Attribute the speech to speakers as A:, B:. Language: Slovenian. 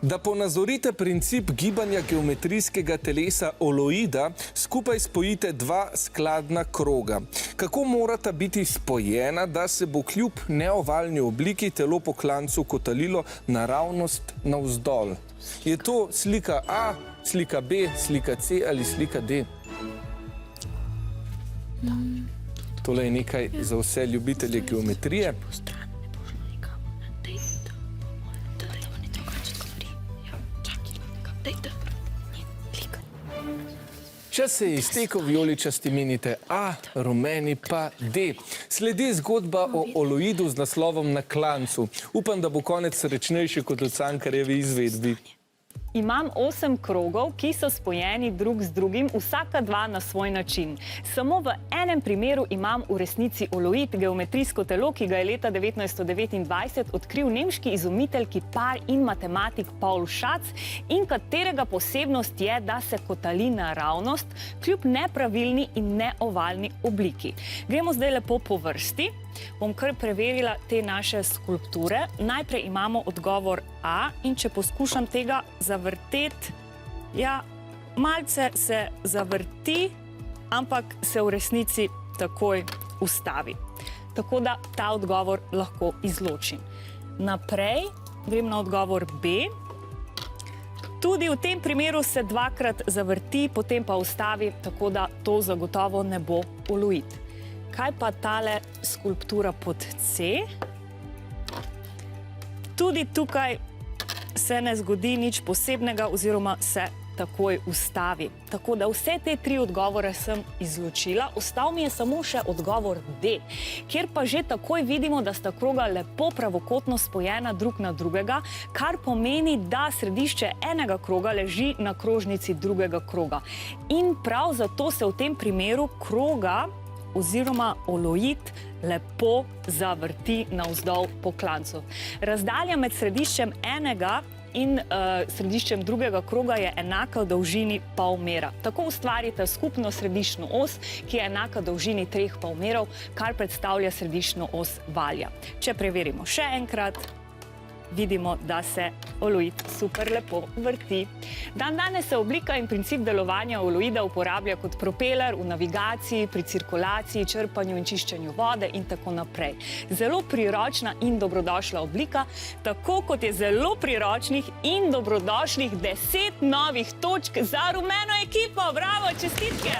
A: Da ponazorite princip gibanja geometrijskega telesa oloida, skupaj spojite dva skladna kroga. Kako morata biti spojena, da se bo kljub neovalni obliki telo po klancu kotalilo naravnost navzdol? Je to slika A, slika B, slika C ali slika D? Tole je nekaj za vse ljubitelje geometrije. Čas se je iztekel, vijoličasti menite A, rumeni pa D. Sledi zgodba o oloidu z naslovom Na klancu. Upam, da bo konec srečnejši kot v Cankarjevi izvedbi.
B: Imam 8 krogov, ki so spojeni drug z drugim, vsaka dva na svoj način. Samo v enem primeru imam v resnici oloid, geometrijsko telo, ki ga je leta 1929 odkril nemški izumitelj, kipar in matematik Paul Schatz in katerega posebnost je, da se kotali naravnost, kljub nepravilni in neovalni obliki. Gremo zdaj lepo po vrsti. Bom kar preverila te naše skulpture. Najprej imamo odgovor A in če poskušam tega zavrteti, ja, malce se zavrti, ampak se v resnici takoj ustavi. Tako da ta odgovor lahko izločim. Naprej grem na odgovor B. Tudi v tem primeru se dvakrat zavrti, potem pa ustavi, tako da to zagotovo ne bo oloid. Kaj pa tale skulptura pod C? Tudi tukaj se ne zgodi nič posebnega oziroma se takoj ustavi. Tako da vse te tri odgovore sem izločila. Ostal mi je samo še odgovor D, kjer pa že takoj vidimo, da sta kroga lepo pravokotno spojena drug na drugega, kar pomeni, da središče enega kroga leži na krožnici drugega kroga. In prav zato se v tem primeru kroga oziroma oloid lepo zavrti navzdol po klancu. Razdalja med središčem enega in središčem drugega kroga je enaka dolžini polmera. Tako ustvarite skupno središčno os, ki je enaka dolžini 3 polmerov, kar predstavlja središčno os valja. Če preverimo še enkrat, vidimo, da se oloid super lepo vrti. Danes se oblika in princip delovanja oloida uporablja kot propeler v navigaciji, pri cirkulaciji, črpanju in čiščenju vode in tako naprej. Zelo priročna in dobrodošla oblika, tako kot je zelo priročnih in dobrodošlih 10 novih točk za rumeno ekipo. Bravo, čestitke!